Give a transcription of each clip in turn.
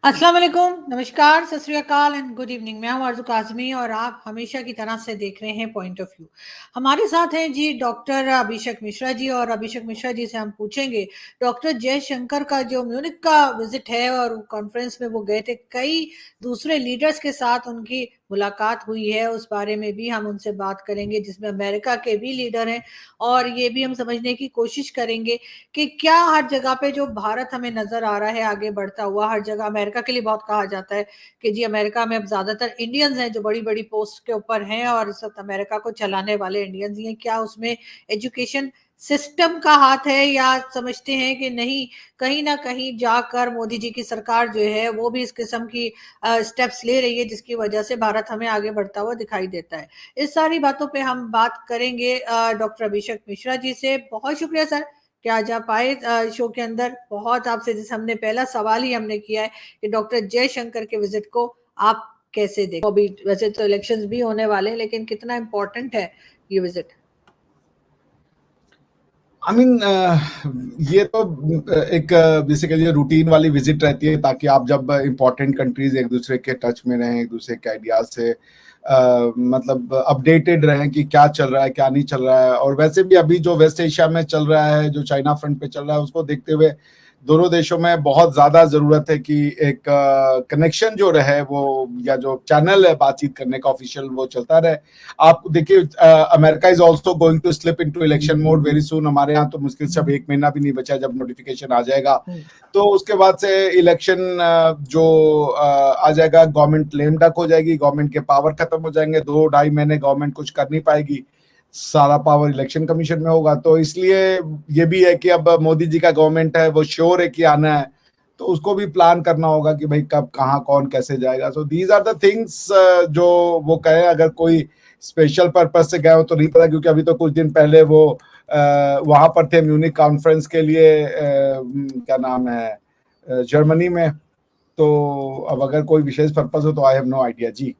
अस्सलाम वालेकुम, नमस्कार, सत श्री अकाल एंड गुड इवनिंग। मैं हूं आरज़ू काज़मी और आप हमेशा की तरह से देख रहे हैं पॉइंट ऑफ व्यू। हमारे साथ हैं जी डॉक्टर अभिषेक मिश्रा जी और अभिषेक मिश्रा जी से हम पूछेंगे डॉक्टर जयशंकर का जो म्यूनिख का विजिट है और कॉन्फ्रेंस में वो गए थे, कई दूसरे लीडर्स के साथ उनकी मुलाकात हुई है, उस बारे में भी हम उनसे बात करेंगे जिसमें अमेरिका के भी लीडर हैं और ये भी हम समझने की कोशिश करेंगे कि क्या हर जगह पे जो भारत हमें नजर आ रहा है आगे बढ़ता हुआ, हर जगह अमेरिका के लिए बहुत कहा जाता है कि जी अमेरिका में अब ज्यादातर इंडियंस हैं जो बड़ी बड़ी पोस्ट के ऊपर हैं और इस वक्त अमेरिका को चलाने वाले इंडियंस ही हैं। क्या उसमें एजुकेशन सिस्टम का हाथ है या समझते हैं कि नहीं, कहीं ना कहीं जाकर मोदी जी की सरकार जो है वो भी इस किस्म की स्टेप्स ले रही है जिसकी वजह से भारत हमें आगे बढ़ता हुआ दिखाई देता है। इस सारी बातों पे हम बात करेंगे डॉक्टर अभिषेक मिश्रा जी से। बहुत शुक्रिया सर कि आज आप आए शो के अंदर। बहुत आपसे जैसे हमने पहला सवाल ही हमने किया है कि डॉक्टर जयशंकर के विजिट को आप कैसे देखो। अभी वैसे तो इलेक्शंस भी होने वाले हैं लेकिन कितना इम्पोर्टेंट है ये विजिट? आई मीन ये तो एक बेसिकली रूटीन वाली विजिट रहती है ताकि आप जब इम्पोर्टेंट कंट्रीज एक दूसरे के टच में रहें, एक दूसरे के आइडियाज से मतलब अपडेटेड रहें कि क्या चल रहा है क्या नहीं चल रहा है। और वैसे भी अभी जो वेस्ट एशिया में चल रहा है, जो चाइना फ्रंट पे चल रहा है, उसको देखते हुए दोनों देशों में बहुत ज्यादा जरूरत है कि एक कनेक्शन जो रहे वो, या जो चैनल है बातचीत करने का ऑफिशियल, वो चलता रहे। आप देखिए, America is also going to slip into election mode very soon. हमारे यहाँ तो मुश्किल से अब 1 महीना भी नहीं बचा जब नोटिफिकेशन आ जाएगा, तो उसके बाद से इलेक्शन जो आ जाएगा, गवर्नमेंट लेम डक हो जाएगी, गवर्नमेंट के पावर खत्म हो जाएंगे, 2-2.5 महीने गवर्नमेंट कुछ कर नहीं पाएगी, सारा पावर इलेक्शन कमीशन में होगा। तो इसलिए ये भी है कि अब मोदी जी का गवर्नमेंट है, वो श्योर है कि आना है, तो उसको भी प्लान करना होगा कि भाई कब कहाँ कौन कैसे जाएगा। So these are the things जो वो कहे। अगर कोई स्पेशल पर्पस से गए हो तो नहीं पता, क्योंकि अभी तो कुछ दिन पहले वो वहां पर थे म्यूनिक कॉन्फ्रेंस के लिए, क्या नाम है, जर्मनी में। तो अब अगर कोई विशेष पर्पस हो तो आई हैव नो आइडिया जी।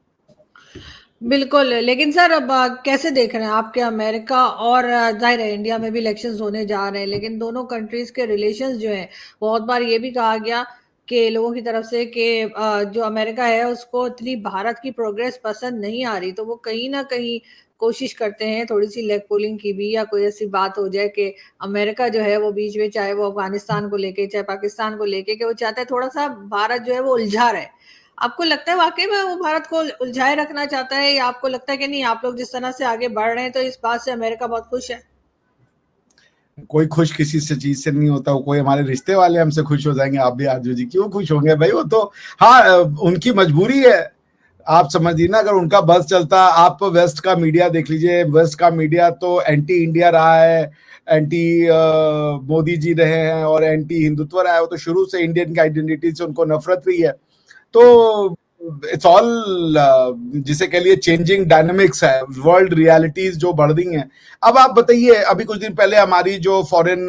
बिल्कुल, लेकिन सर अब कैसे देख रहे हैं आपके अमेरिका और जाहिर है इंडिया में भी इलेक्शंस होने जा रहे हैं, लेकिन दोनों कंट्रीज के रिलेशंस जो हैं, बहुत बार ये भी कहा गया कि लोगों की तरफ से कि जो अमेरिका है उसको इतनी भारत की प्रोग्रेस पसंद नहीं आ रही, तो वो कहीं ना कहीं कोशिश करते हैं थोड़ी सी लेग पुलिंग की भी, या कोई ऐसी बात हो जाए कि अमेरिका जो है वो बीच में, चाहे वो अफगानिस्तान को लेके चाहे पाकिस्तान को लेके, कि वो चाहता है थोड़ा सा भारत जो है वो उलझा रहे। आपको लगता है वाकई में वो भारत को उलझाए रखना चाहता है, या आपको लगता है कि नहीं, आप लोग जिस तरह से आगे बढ़ रहे हैं तो इस बात से अमेरिका बहुत खुश है? कोई खुश किसी से चीज से नहीं होता। कोई हमारे रिश्ते वाले हमसे खुश हो जाएंगे, आप भी आजू जी क्यों खुश होंगे भाई? वो तो हाँ, उनकी मजबूरी है। आप समझिए ना, अगर उनका बस चलता, आप वेस्ट का मीडिया देख लीजिए, वेस्ट का मीडिया तो एंटी इंडिया रहा है, एंटी मोदी जी रहे हैं और एंटी हिंदुत्व रहा है। वो तो शुरू से इंडियन की आइडेंटिटी से उनको नफरत रही है। तो इट्स ऑल जिसे कह लिए चेंजिंग डायनामिक्स है, वर्ल्ड रियलिटीज जो बढ़ रही हैं। अब आप बताइए, अभी कुछ दिन पहले हमारी जो फॉरेन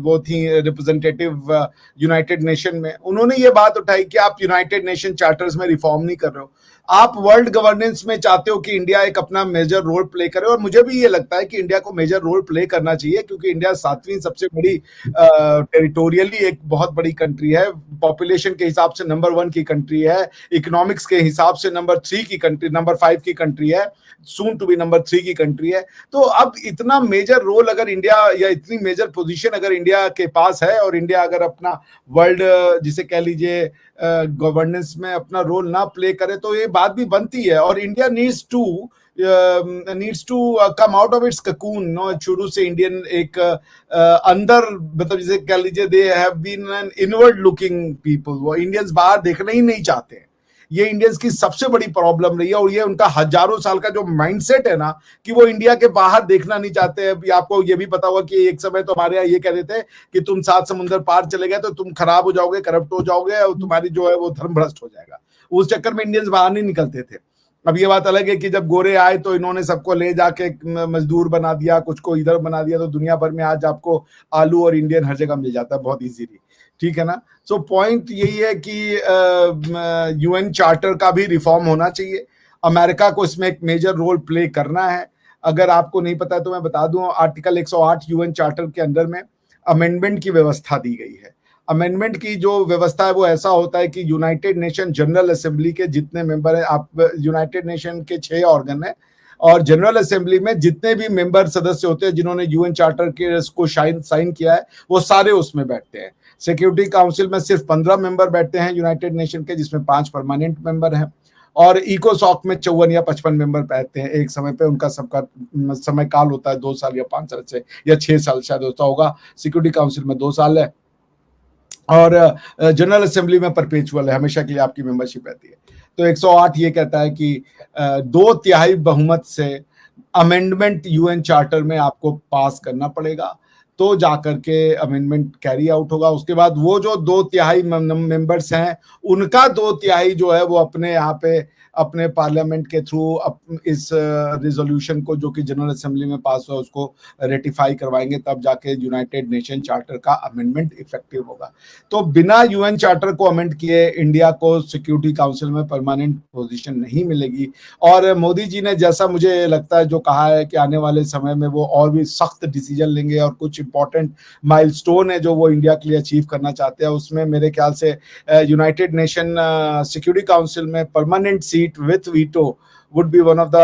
वो थी रिप्रेजेंटेटिव यूनाइटेड नेशन में, उन्होंने ये बात उठाई कि आप यूनाइटेड नेशन चार्टर्स में रिफॉर्म नहीं कर रहे हो, आप वर्ल्ड गवर्नेंस में चाहते हो कि इंडिया एक अपना मेजर रोल प्ले करे। और मुझे भी ये लगता है कि इंडिया को मेजर रोल प्ले करना चाहिए, क्योंकि इंडिया 7वीं सबसे बड़ी टेरिटोरियली एक बहुत बड़ी कंट्री है, पॉपुलेशन के हिसाब से नंबर 1 की कंट्री है, इकोनॉमिक्स के हिसाब से नंबर 3 की कंट्री, नंबर 5 की कंट्री है, सून टू बी नंबर 3 की कंट्री है। तो अब इतना मेजर रोल अगर इंडिया, या इतनी मेजर पोजीशन अगर इंडिया के पास है, और इंडिया अगर अपना वर्ल्ड जिसे कह लीजिए गवर्नेंस में अपना रोल ना प्ले करे, तो ये बात भी बनती है। और India needs to come out of its cocoon. No, शुरू से इंडियन एक अंदर, मतलब जिसे कह लीजिए, they have been an inward looking people. वो इंडियंस बाहर देखना ही नहीं चाहते हैं। ये इंडियंस की सबसे बड़ी प्रॉब्लम रही है, और ये उनका हजारों साल का जो माइंडसेट है ना, कि वो इंडिया के बाहर देखना नहीं चाहते हैं। आपको ये भी पता होगा कि एक समय तो हमारे यहाँ ये कह रहे थे कि तुम 7 समुंदर पार चले गए तो तुम खराब हो जाओगे, करप्ट हो जाओगे, और तुम्हारी जो है वो धर्म भ्रष्ट हो जाएगा। उस चक्कर में इंडियंस बाहर नहीं निकलते थे। अब ये बात अलग है कि जब गोरे आए तो इन्होंने सबको ले जाके मजदूर बना दिया, कुछ को इधर बना दिया, तो दुनिया भर में आज आपको आलू और इंडियन हर जगह मिल जाता है बहुत इजीली। ठीक है ना? सो पॉइंट यही है कि यूएन चार्टर का भी रिफॉर्म होना चाहिए। अमेरिका को इसमें एक मेजर रोल प्ले करना है। अगर आपको नहीं पता तो मैं बता दूं, आर्टिकल 108 यूएन चार्टर के अंदर में अमेंडमेंट की व्यवस्था दी गई है। अमेंडमेंट की जो व्यवस्था है वो ऐसा होता है कि यूनाइटेड नेशन जनरल असेंबली के जितने मेंबर हैं, आप यूनाइटेड नेशन के 6 ऑर्गन है और जनरल असेंबली में जितने भी मेंबर सदस्य होते हैं जिन्होंने यूएन चार्टर के को साइन किया है वो सारे उसमें बैठते हैं। सिक्योरिटी काउंसिल में सिर्फ 15 मेंबर बैठते हैं यूनाइटेड नेशन के, जिसमें 5 परमानेंट मेंबर हैं, और इकोसॉक में 54 या 55 मेंबर बैठते हैं एक समय पे। उनका सबका समय काल होता है 2 साल या 5 साल से या 6 साल शायद होता होगा। सिक्योरिटी काउंसिल में 2 साल है और जनरल असेंबली में परपेचुअल है, हमेशा के लिए आपकी मेंबरशिप रहती है। तो 108 ये कहता है कि 2/3 बहुमत से अमेंडमेंट यूएन चार्टर में आपको पास करना पड़ेगा, तो जाकर के अमेंडमेंट कैरी आउट होगा। उसके बाद वो जो 2/3 मेंबर्स हैं उनका 2/3 जो है वो अपने यहाँ पे अपने पार्लियामेंट के थ्रू इस रिजोल्यूशन को जो कि जनरल असेंबली में पास हुआ उसको रेटिफाई करवाएंगे, तब जाके यूनाइटेड नेशन चार्टर का अमेंडमेंट इफेक्टिव होगा। तो बिना यूएन चार्टर को अमेंड किए इंडिया को सिक्योरिटी काउंसिल में परमानेंट पोजीशन नहीं मिलेगी। और मोदी जी ने जैसा मुझे लगता है जो कहा है कि आने वाले समय में वो और भी सख्त डिसीजन लेंगे और कुछ इंपॉर्टेंट माइलस्टोन है जो वो इंडिया के लिए अचीव करना चाहते हैं, उसमें मेरे ख्याल से यूनाइटेड नेशन सिक्योरिटी काउंसिल में permanent seat with veto would be one of the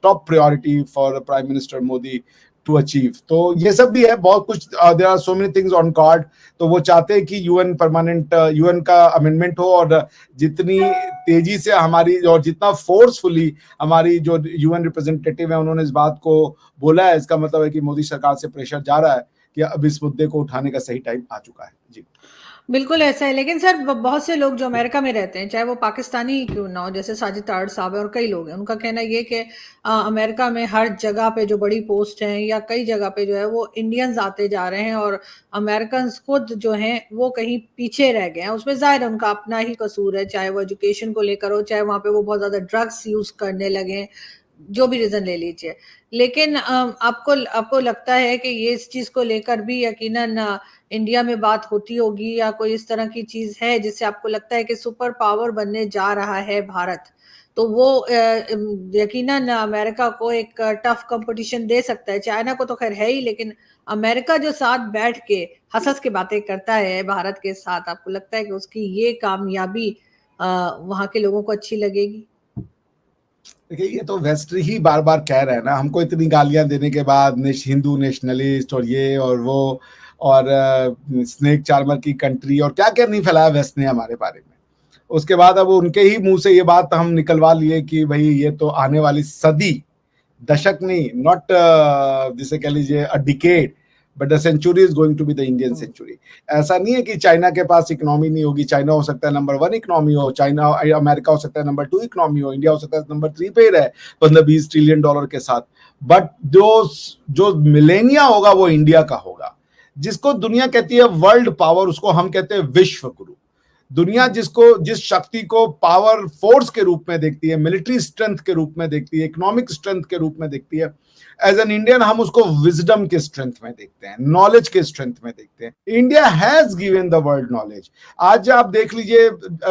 top priority for Prime Minister Modi to achieve। तो ये सब भी है बहुत कुछ, there are so many things on card। तो वो चाहते हैं कि यूएन का अमेंडमेंट हो और जितनी तेजी से हमारी और जितना फोर्सफुली हमारी जो यूएन रिप्रेजेंटेटिव है उन्होंने इस बात को बोला है, इसका मतलब है कि मोदी सरकार से प्रेशर जा रहा है कि अब इस मुद्दे को उठाने का सही टाइम आ चुका है। जी बिल्कुल ऐसा है, लेकिन सर बहुत से लोग जो अमेरिका में रहते हैं, चाहे वो पाकिस्तानी ही क्यों ना हो, जैसे साजिद तारड़ साहब है और कई लोग हैं, उनका कहना ये कि अमेरिका में हर जगह पे जो बड़ी पोस्ट हैं या कई जगह पे जो है वो इंडियंस आते जा रहे हैं और अमेरिकन खुद जो हैं वो कहीं पीछे रह गए हैं। उसमें जाहिर है उनका अपना ही कसूर है, चाहे वो एजुकेशन को लेकर हो, चाहे वहाँ पे वो बहुत ज़्यादा ड्रग्स यूज़ करने लगे, जो भी रीजन ले लीजिए। लेकिन आपको लगता है कि ये इस चीज को लेकर भी यकीनन इंडिया में बात होती होगी या कोई इस तरह की चीज है जिससे आपको लगता है कि सुपर पावर बनने जा रहा है भारत, तो वो यकीनन अमेरिका को एक टफ कंपटीशन दे सकता है। चाइना को तो खैर है ही, लेकिन अमेरिका जो साथ बैठ के हंस के बातें करता है भारत के साथ, आपको लगता है कि उसकी ये कामयाबी वहां के लोगों को अच्छी लगेगी? देखिए ये तो वेस्ट ही बार बार कह रहे हैं ना, हमको इतनी गालियां देने के बाद हिंदू नेशनलिस्ट और ये और वो और स्नेक चार्मर की कंट्री और क्या क्या नहीं फैलाया वेस्ट ने हमारे बारे में। उसके बाद अब उनके ही मुंह से ये बात हम निकलवा लिए कि भाई ये तो आने वाली सदी, दशक नहीं, नॉट जिसे कह लीजिए a decade, but the century is going to be the Indian century. ऐसा नहीं है कि चाइना के पास इकोनॉमी नहीं होगी, चाइना हो सकता है नंबर 1 इकोनॉमी हो, चाइना अमेरिका हो सकता है नंबर 2 इकोनॉमी हो, इंडिया हो सकता है नंबर 3 पे रहे 15-20 ट्रिलियन डॉलर के साथ, बट जो मिलेनिया होगा वो इंडिया का होगा। जिसको दुनिया कहती है वर्ल्ड पावर, उसको हम कहते हैं विश्व गुरु। दुनिया जिस शक्ति को पावर फोर्स के रूप में देखती है, मिलिट्री स्ट्रेंथ के रूप में देखती है, इकोनॉमिक स्ट्रेंथ के रूप में देखती है, एज एन इंडियन हम उसको विजडम के स्ट्रेंथ में देखते हैं, नॉलेज के स्ट्रेंथ में देखते हैं। India has given the world knowledge. आज आप देख लीजिए,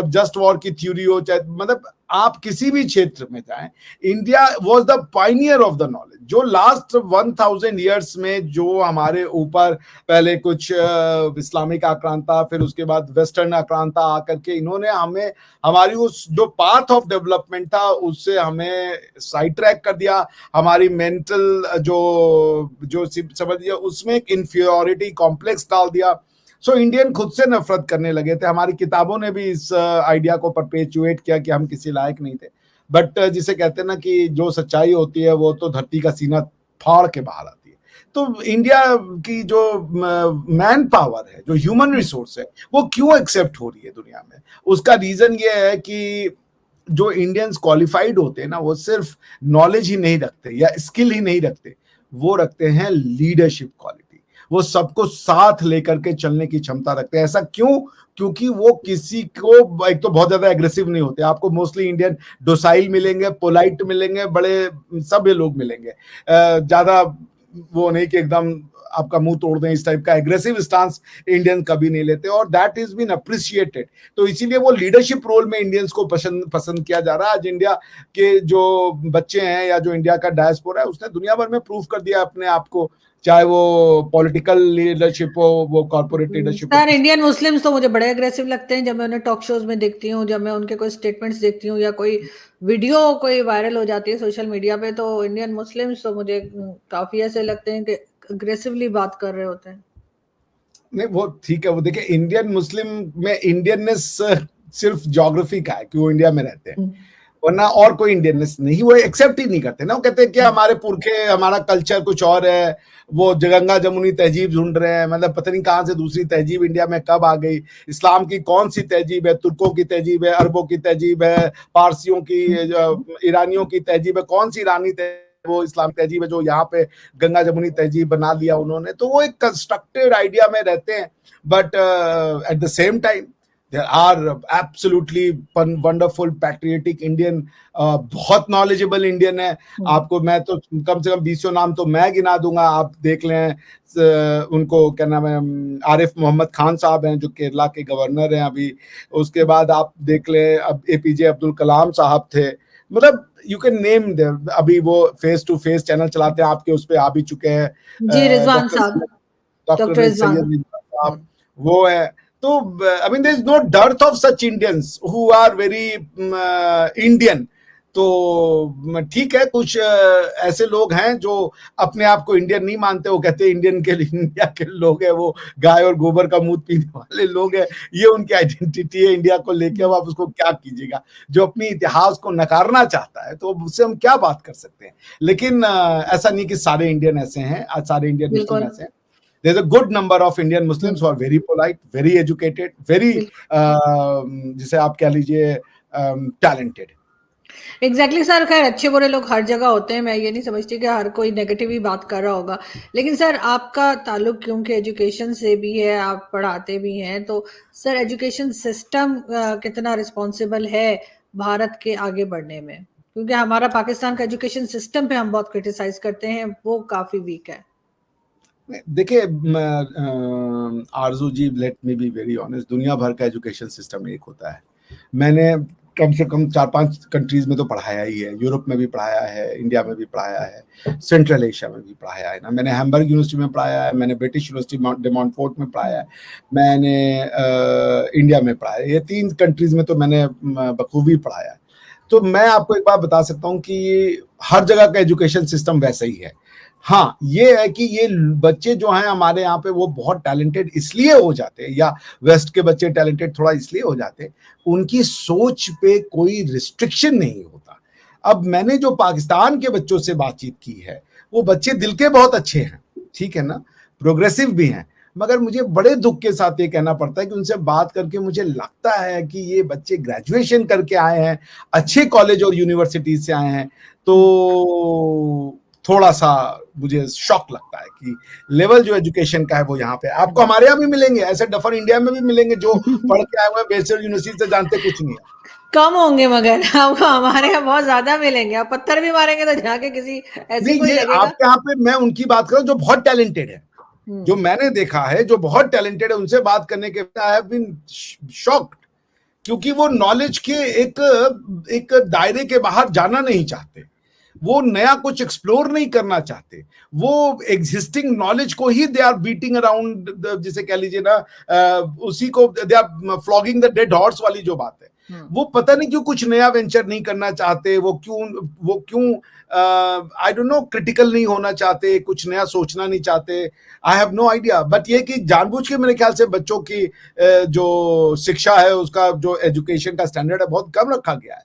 जस्ट वॉर की थ्योरी हो, चाहे मतलब आप किसी भी क्षेत्र में जाएं, India was the Pioneer of the knowledge. जो लास्ट 1000 ईयर्स में जो हमारे ऊपर पहले कुछ इस्लामिक आक्रांता, फिर उसके बाद वेस्टर्न आक्रांता आकर के इन्होंने हमें हमारी उस जो पाथ ऑफ डेवलपमेंट था उससे हमें साइड ट्रैक कर दिया। हमारी मेंटल जो समझिए उसमें एक इंफीरियरिटी कॉम्प्लेक्स डाल दिया। सो इंडियन खुद से नफरत करने लगे थे। हमारी किताबों ने भी इस आइडिया को परपेचुएट किया कि हम किसी लायक नहीं थे। बट जिसे कहते हैं ना कि जो सच्चाई होती है वो तो धरती का सीना फाड़ के बाहर आती है। तो इंडिया की जो मैन पावर है, जो ह्यूमन रिसोर्स है, वो क्यों एक्सेप्ट हो रही है दुनिया में? उसका रीजन ये है कि जो इंडियंस क्वालिफाइड होते हैं ना, वो सिर्फ नॉलेज ही नहीं रखते या स्किल ही नहीं रखते, वो रखते हैं लीडरशिप क्वालिटी। वो सबको साथ लेकर के चलने की क्षमता रखते हैं। ऐसा क्यों? क्योंकि वो किसी को, एक तो बहुत ज्यादा एग्रेसिव नहीं होते। आपको मोस्टली इंडियन डोसाइल मिलेंगे, पोलाइट मिलेंगे, बड़े सभ्य लोग मिलेंगे। ज्यादा वो नहीं कि एकदम आपका मुंह तोड़ दें, इस टाइप का एग्रेसिव स्टांस इंडियन कभी नहीं लेते और दैट इज बीन अप्रिशिएटेड। तो इसीलिए वो लीडरशिप रोल में इंडियंस को पसंद किया जा रहा है। आज इंडिया के जो बच्चे हैं या जो इंडिया का डायस्पोरा है, उसने दुनिया भर में प्रूव कर दिया अपने आप को, चाहे वो पॉलिटिकल लीडरशिप हो, वो कॉर्पोरेट लीडरशिप हो। सर इंडियन मुस्लिम्स तो मुझे बड़े अग्रेसिव लगते हैं जब मैं उन्हें टॉक शोज में देखती हूँ, जब मैं उनके कोई स्टेटमेंट्स देखती हूँ या कोई वीडियो कोई वायरल हो जाती है सोशल मीडिया पे, तो इंडियन मुस्लिम्स तो मुझे काफी ऐसे लगते हैं कि अग्रेसिवली बात कर रहे होते हैं। नहीं वो ठीक है, वो देखिए इंडियन मुस्लिम में इंडियननेस सिर्फ ज्योग्राफी का है कि वो इंडिया में रहते हैं, वरना और कोई इंडियननेस नहीं, वो एक्सेप्ट ही नहीं करते ना। वो कहते हैं कि हमारे पुरखे, हमारा कल्चर कुछ और है, वो गंगा जमुनी तहजीब ढूंढ रहे हैं, मतलब पता नहीं कहां से दूसरी तहजीब इंडिया में कब आ गई। इस्लाम की कौन सी तहजीब है? तुर्कों की तहजीब है, अरबों की तहजीब है, पारसियों की, ईरानियों की तहजीब है? कौन सी ईरानी तहजीब? वो इस्लामिक तहजीब है जो यहाँ पे गंगा जमुनी तहजीब बना लिया उन्होंने। तो वो एक कंस्ट्रक्टेड आइडिया में रहते हैं, but at the same time there are absolutely wonderful patriotic Indian, बहुत knowledgeable Indian है। आपको मैं तो कम से कम 20 नाम तो मैं गिना दूंगा, आप देख लें। उनको क्या नाम है, आरिफ मोहम्मद खान साहब हैं जो केरला के गवर्नर हैं अभी। उसके बाद आप देख लें, अब एपीजे अब्दुल कलाम साहब थे, मतलब यू कैन नेम देम। अभी वो फेस टू फेस चैनल चलाते हैं, आपके उस पे आ भी चुके हैं जी, रिजवान साहब, डॉक्टर सैयद रिजवान साहब, वो है। तो I mean there is no dearth of such Indians who are very Indian. तो ठीक है, कुछ ऐसे लोग हैं जो अपने आप को इंडियन नहीं मानते, वो कहते हैं इंडियन के इंडिया के लोग हैं, वो गाय और गोबर का मूत पीने वाले लोग हैं, ये उनकी आइडेंटिटी है इंडिया को लेके। अब आप उसको क्या कीजिएगा, जो अपनी इतिहास को नकारना चाहता है तो उससे हम क्या बात कर सकते हैं। लेकिन ऐसा नहीं कि सारे इंडियन ऐसे हैं, सारे इंडियन मुस्लिम ऐसे हैं। There's a good number of Indian Muslims who are very polite, very educated, very जिसे आप कह लीजिए talented. एग्जैक्टली सर, खैर अच्छे बुरे लोग हर जगह होते हैं, मैं ये नहीं समझती कि हर कोई नेगेटिव ही बात कर रहा होगा। लेकिन सर आपका ताल्लुक क्योंकि एजुकेशन से भी है, आप पढ़ाते भी हैं, तो सर एजुकेशन सिस्टम कितना रिस्पॉन्सिबल है भारत के आगे बढ़ने में? क्योंकि हमारा पाकिस्तान का एजुकेशन सिस्टम पे हम बहुत क्रिटिसाइज करते हैं, वो काफी वीक है। देखिए Arzoo ji, let me be very honest, दुनिया भर का एजुकेशन सिस्टम एक होता है। मैंने कम से कम 4-5 कंट्रीज में तो पढ़ाया ही है, यूरोप में भी पढ़ाया है, इंडिया में भी पढ़ाया है, सेंट्रल एशिया में भी पढ़ाया है ना। मैंने हैम्बर्ग यूनिवर्सिटी में पढ़ाया है, मैंने ब्रिटिश यूनिवर्सिटी डे मॉन्टफोर्ट में पढ़ाया है, मैंने इंडिया में पढ़ाया है। ये 3 कंट्रीज में तो मैंने बखूबी पढ़ाया है। तो मैं आपको एक बात बता सकता हूँ कि हर जगह का एजुकेशन सिस्टम वैसा ही है। हाँ, ये है कि ये बच्चे जो हैं हमारे यहाँ पे, वो बहुत टैलेंटेड इसलिए हो जाते हैं, या वेस्ट के बच्चे टैलेंटेड थोड़ा इसलिए हो जाते हैं, उनकी सोच पे कोई रिस्ट्रिक्शन नहीं होता। अब मैंने जो पाकिस्तान के बच्चों से बातचीत की है, वो बच्चे दिल के बहुत अच्छे हैं, ठीक है ना, प्रोग्रेसिव भी हैं, मगर मुझे बड़े दुख के साथ ये कहना पड़ता है कि उनसे बात करके मुझे लगता है कि ये बच्चे ग्रेजुएशन करके आए हैं, अच्छे कॉलेज और यूनिवर्सिटी से आए हैं, तो थोड़ा सा मुझे शॉक लगता है कि लेवल जो एजुकेशन का है वो यहाँ पे। आपको हमारे यहाँ भी मिलेंगे ऐसे डफर, इंडिया में भी मिलेंगे जो पढ़ के आए हुए हैं बेसिक यूनिवर्सिटी से, जानते कुछ नहीं है, कम होंगे, मगर आपको हमारे यहाँ बहुत ज्यादा मिलेंगे। आप पत्थर भी मारेंगे तो जाके किसी ऐसी कोई लगेगा। आपके यहाँ पे मैं उनकी बात करूं जो बहुत टैलेंटेड है, जो मैंने देखा है जो बहुत टैलेंटेड है, उनसे बात करने के बाद आई हैव बीन शॉक्ड, क्योंकि वो नॉलेज के एक दायरे के बाहर जाना नहीं चाहते, वो नया कुछ एक्सप्लोर नहीं करना चाहते, वो एग्जिस्टिंग नॉलेज को ही दे आर बीटिंग अराउंड, जिसे कह लीजिए ना, उसी को they are flogging the dead horse वाली जो बात है। वो पता नहीं क्यों कुछ नया वेंचर नहीं करना चाहते, वो क्यों आई डोंट नो, क्रिटिकल नहीं होना चाहते, कुछ नया सोचना नहीं चाहते, I have no idea. But ये कि जानबूझ के मेरे ख्याल से बच्चों की जो शिक्षा है, उसका जो एजुकेशन का स्टैंडर्ड है, बहुत कम रखा गया है।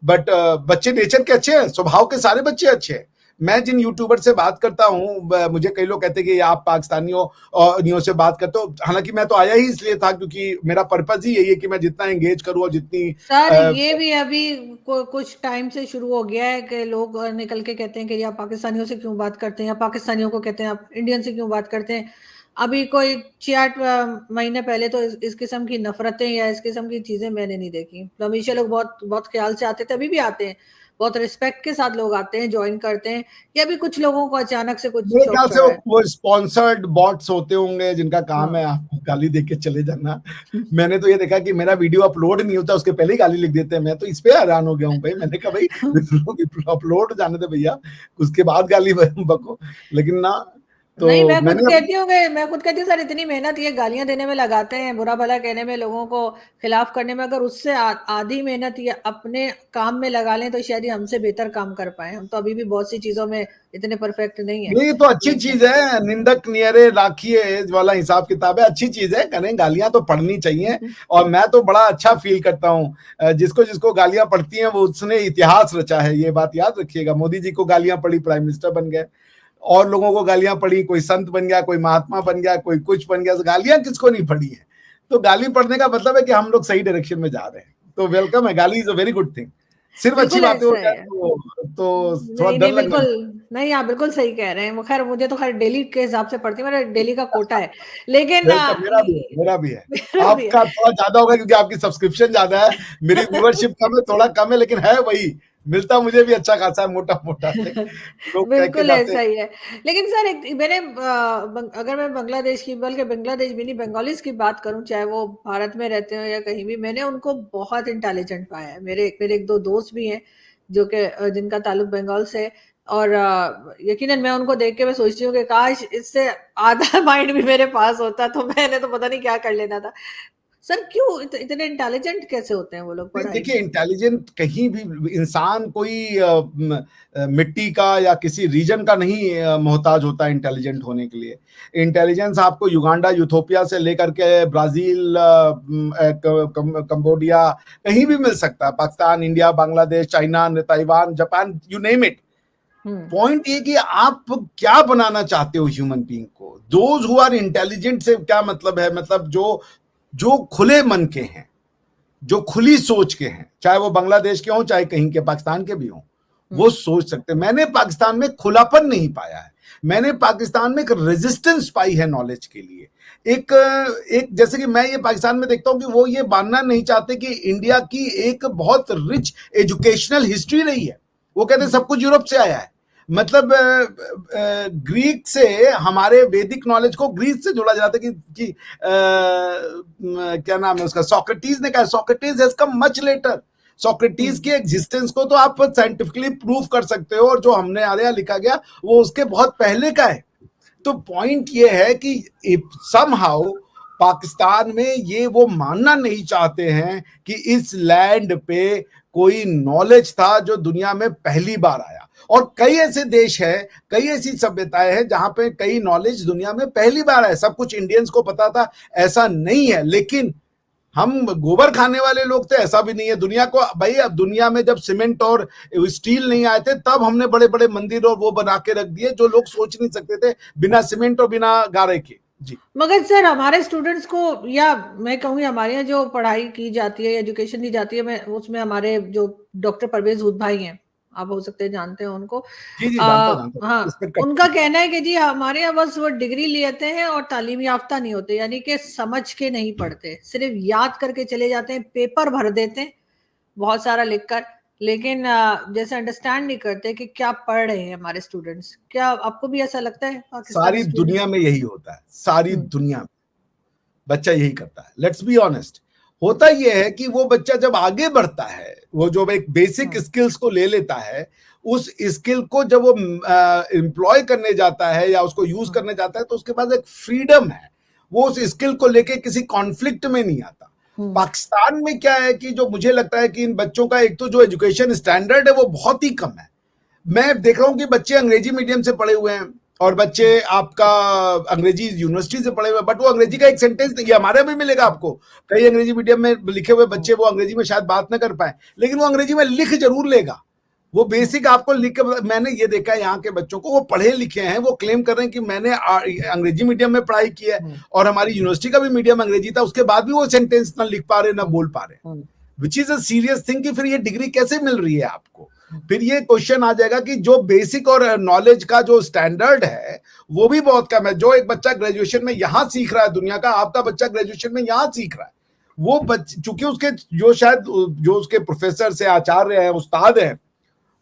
बट बच्चे नेचर के अच्छे हैं, स्वभाव के सारे बच्चे अच्छे हैं। मैं जिन यूट्यूबर से बात करता हूँ, मुझे कई लोग कहते हैं कि आप पाकिस्तानियों से बात करते हो, हालांकि मैं तो आया ही इसलिए था क्योंकि मेरा पर्पस ही यही है कि मैं जितना एंगेज करूँ और जितनी सर ये भी अभी कुछ टाइम से शुरू हो गया है कि लोग निकल के कहते हैं कि आप पाकिस्तानियों से क्यों बात करते हैं, या पाकिस्तानियों को कहते हैं आप इंडियन से क्यों बात करते हैं। अभी कोई 6-8 महीने पहले तो इस किस्म की नफरतें या इस किस्म की चीजें मैंने नहीं देखी। तो हमेशा लोग बहुत ख्याल से आते थे, अभी भी आते हैं, बहुत रिस्पेक्ट के साथ लोग आते हैं, ज्वाइन करते हैं। या भी कुछ लोगों को अचानक से कुछ मेरे ख्याल से वो स्पॉन्सर्ड बॉट्स होते होंगे जिनका काम है आपको गाली दे के चले जाना। मैंने तो ये देखा कि मेरा वीडियो अपलोड नहीं होता, उसके पहले ही गाली लिख देते हैं। मैं तो इस पे हैरान हो गया हूँ भाई, मैंने कहा भाई अपलोड जाने दे भैया, उसके बाद गाली बको। लेकिन ना, नहीं, तो मैंने मैं खुद कहती हूँ सर, इतनी मेहनत ये गालियां देने में लगाते हैं, बुरा भला कहने में, लोगों को खिलाफ करने में, अगर उससे आधी मेहनत ये अपने काम में लगा लें तो शायद ये हमसे बेहतर काम कर पाए। हम तो अभी भी बहुत सी चीजों में इतने परफेक्ट नहीं है, नहीं, ये तो अच्छी लेकिन चीज है, निंदक नियरे राखिए वाला हिसाब किताब है, अच्छी चीज है, करें, गालियां तो पढ़नी चाहिए। और मैं तो बड़ा अच्छा फील करता हूँ, जिसको जिसको गालियां पड़ती हैं वो उसने इतिहास रचा है, ये बात याद रखिएगा। मोदी जी को गालियां पड़ी, प्राइम मिनिस्टर बन गए, और लोगों को गालियां पड़ी, कोई संत बन गया, कोई महात्मा बन गया, कोई कुछ बन गया, तो गालियां किसको नहीं पड़ी है। तो गाली पढ़ने का मतलब है कि हम लोग सही डायरेक्शन में जा रहे हैं, तो वेलकम है, गाली is a very good thing. सिर्फ अच्छी बिल्कुल बातें हो ऐसा जाए है। तो थोड़ा नहीं डर नहीं, लगने बिल्कुल लगता नहीं, आप बिल्कुल सही कह रहे हैं। वो खैर, मुझे तो खैर डेली के हिसाब से पढ़ती हूँ, मेरा डेली का कोटा है, लेकिन है। वेलकम, मेरा भी है, मेरा भी है। मेरा भी है। आपका थोड़ा ज्यादा होगा क्योंकि आपकी सब्सक्रिप्शन ज्यादा है, मेरी व्यूअरशिप कम है, थोड़ा कम है, लेकिन है वही, मिलता मुझे भी अच्छा खासा है, मोटा मोटा से लोग कह के बिल्कुल जाते हैं। ऐसा ही है। लेकिन सर, एक मैंने अगर मैं बांग्लादेश की, बल्कि बांग्लादेश भी नहीं, बंगालीज की बात करूं, चाहे वो भारत में रहते हो या कहीं भी, मैंने उनको बहुत इंटेलिजेंट पाया है। मेरे एक दो दोस्त भी हैं जो कि जिनका ताल्लुक बंगाल से है, और यकीनन मैं उनको देख के मैं सोचती हूँ कि काश इससे आधा माइंड भी मेरे पास होता तो मैंने तो पता नहीं क्या कर लेना था। सर, क्यों इतने इंटेलिजेंट कैसे होते हैं वो लोग नहीं, पढ़ाई देखिए, में? इंटेलिजेंट कहीं भी इंसान कोई मिट्टी का या किसी रीजन का नहीं मोहताज होता है इंटेलिजेंट होने के लिए। इंटेलिजेंस आपको युगांडा, यूथोपिया से लेकर के ब्राजील, कंबोडिया, कहीं भी मिल सकता है, Pakistan, India, Bangladesh, China, Taiwan, Japan, you name it. Hmm. Point ये कि आप क्या बनाना चाहते हो ह्यूमन बीइंग को। दोज हु आर इंटेलिजेंट से क्या मतलब है, मतलब जो जो खुले मन के हैं, जो खुली सोच के हैं, चाहे वो बांग्लादेश के हों, चाहे कहीं के पाकिस्तान के भी हों, वो सोच सकते हैं। मैंने पाकिस्तान में खुलापन नहीं पाया है, मैंने पाकिस्तान में एक रेजिस्टेंस पाई है नॉलेज के लिए। एक एक जैसे कि मैं ये पाकिस्तान में देखता हूं कि वो ये मानना नहीं चाहते कि इंडिया की एक बहुत रिच एजुकेशनल हिस्ट्री रही है। वो कहते हैं सब कुछ यूरोप से आया है। मतलब ग्रीक से हमारे वैदिक नॉलेज को ग्रीक से जोड़ा जाता है कि क्या नाम है उसका, सोक्रेटिस ने कहा, Socrates has come much later. Socrates के एग्जिस्टेंस को तो आप साइंटिफिकली प्रूव कर सकते हो, और जो हमने आया लिखा गया वो उसके बहुत पहले का है। तो पॉइंट ये है कि समहाउ पाकिस्तान में ये वो मानना नहीं चाहते हैं कि इस लैंड पे कोई नॉलेज था जो दुनिया में पहली बार आया। और कई ऐसे देश हैं, कई ऐसी सभ्यताएं हैं जहां पे कई नॉलेज दुनिया में पहली बार है। सब कुछ इंडियंस को पता था ऐसा नहीं है, लेकिन हम गोबर खाने वाले लोग थे ऐसा भी नहीं है। दुनिया को भाई, अब दुनिया में जब सीमेंट और स्टील नहीं आए थे तब हमने बड़े बड़े मंदिर और वो बना के रख दिए जो लोग सोच नहीं सकते थे बिना सीमेंट और बिना गारे के। जी, मगर सर, हमारे स्टूडेंट्स को, या मैं कहूँगी हमारे यहाँ जो पढ़ाई की जाती है, एजुकेशन दी जाती है, मैं उसमें हमारे जो डॉक्टर परवेज हुद भाई हैं, आप हो सकते हैं जानते हैं उनको। जी, जी, जानता हूँ, हाँ, रिस्पेक्ट करता उनका हूँ। कहना है कि जी हमारे यहाँ बस वो डिग्री लेते हैं और तालीम याफ्ता नहीं होते, यानी कि समझ के नहीं पढ़ते, सिर्फ याद करके चले जाते हैं, पेपर भर देते हैं बहुत सारा लिखकर, लेकिन जैसे अंडरस्टैंड नहीं करते कि क्या पढ़ रहे हैं हमारे स्टूडेंट्स। क्या आपको भी ऐसा लगता है पाकिस्तानी सारी दुनिया स्टूडेंट्स? में यही होता है, सारी हम्म। दुनिया में बच्चा यही करता है। लेट्स बी ऑनेस्ट, होता यह है कि वो बच्चा जब आगे बढ़ता है, वो जो एक बेसिक स्किल्स को ले लेता है, उस स्किल को जब वो एम्प्लॉय करने जाता है या उसको यूज करने जाता है, तो उसके पास एक फ्रीडम है, वो उस स्किल को लेके किसी कॉन्फ्लिक्ट में नहीं आता। पाकिस्तान में क्या है कि जो मुझे लगता है कि इन बच्चों का एक तो जो एजुकेशन स्टैंडर्ड है वो बहुत ही कम है। मैं देख रहा हूं कि बच्चे अंग्रेजी मीडियम से पढ़े हुए हैं और बच्चे आपका अंग्रेजी यूनिवर्सिटी से पढ़े हुए हैं, बट वो अंग्रेजी का एक सेंटेंस नहीं, हमारे भी मिलेगा आपको। कई अंग्रेजी मीडियम में लिखे हुए बच्चे वो अंग्रेजी में शायद बात ना कर पाए, लेकिन वो अंग्रेजी में लिख जरूर लेगा। वो बेसिक आपको लिख के, मैंने ये देखा है यहाँ के बच्चों को, वो पढ़े लिखे हैं, वो क्लेम कर रहे हैं कि मैंने अंग्रेजी मीडियम में पढ़ाई की है और हमारी यूनिवर्सिटी का भी मीडियम अंग्रेजी था, उसके बाद भी वो सेंटेंस ना लिख पा रहे ना बोल पा रहे, which is a serious thing कि फिर ये डिग्री कैसे मिल रही है आपको। फिर ये क्वेश्चन आ जाएगा कि जो बेसिक और नॉलेज का जो स्टैंडर्ड है वो भी बहुत कम है। जो एक बच्चा ग्रेजुएशन में यहां सीख रहा है दुनिया का, आपका बच्चा ग्रेजुएशन में यहां सीख रहा है, वो बच्चे चूंकि उसके जो शायद जो उसके प्रोफेसर से आचार्य हैं, उस्ताद हैं,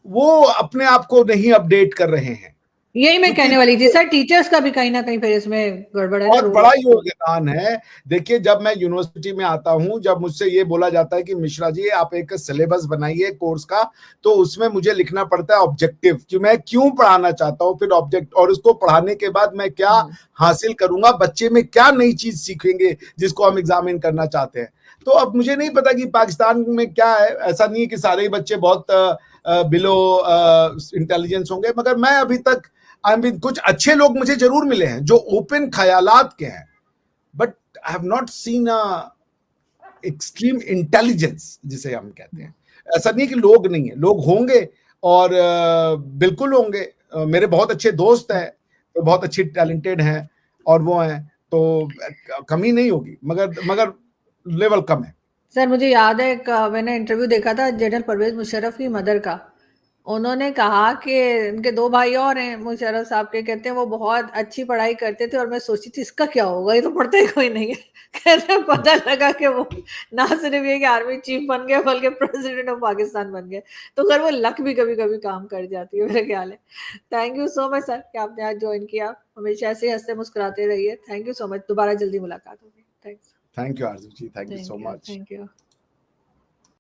वो अपने आप को नहीं अपडेट कर रहे हैं। यही मैं कहने क्योंकि वाली थी सर, टीचर्स का भी कहीं ना कहीं फिर इसमें गड़बड़ है ना, बहुत रोल। बड़ा योगदान है। देखिए, जब मैं यूनिवर्सिटी में आता हूँ, जब मुझसे ये बोला जाता है कि मिश्रा जी आप एक सिलेबस बनाइए कोर्स का, तो उसमें मुझे लिखना पड़ता है ऑब्जेक्टिव कि मैं क्यों पढ़ाना चाहता हूँ, फिर ऑब्जेक्ट, और उसको पढ़ाने के बाद मैं क्या हासिल करूंगा, बच्चे में क्या नई चीज सीखेंगे जिसको हम एग्जामिन करना चाहते हैं। तो अब मुझे नहीं पता कि पाकिस्तान में क्या है, ऐसा नहीं है कि सारे ही बच्चे बहुत बिलो इंटेलिजेंस होंगे, मगर मैं अभी तक आई मीन कुछ अच्छे लोग मुझे जरूर मिले हैं जो ओपन ख्यालात के हैं, but I have not seen a extreme intelligence जिसे हम कहते हैं। ऐसा नहीं कि लोग नहीं है, लोग होंगे, और बिल्कुल होंगे। मेरे बहुत अच्छे दोस्त हैं तो बहुत अच्छे टैलेंटेड हैं और वो हैं, तो कमी नहीं होगी, मगर लेवल कम है। सर मुझे याद है एक मैंने इंटरव्यू देखा था जनरल परवेज मुशर्रफ की मदर का। उन्होंने कहा कि उनके दो भाई और हैं मुशर्रफ साहब के, कहते हैं वो बहुत अच्छी पढ़ाई करते थे और मैं सोचती थी इसका क्या होगा, ये तो पढ़ते ही कोई नहीं है। कहते हैं पता लगा कि वो ना सिर्फ ये कि आर्मी चीफ बन गए बल्कि प्रेसिडेंट ऑफ पाकिस्तान बन गए। तो खैर वो लक भी कभी कभी काम कर जाती है, मेरे ख्याल है। Thank you so much sir कि आपने आज ज्वाइन किया। हमेशा ऐसे हंसते मुस्कुराते रहिए। थैंक यू सो मच, दोबारा जल्दी मुलाकात होगी। Thanks. Thank you Arzoo ji, thank you so thank you, much. Thank you.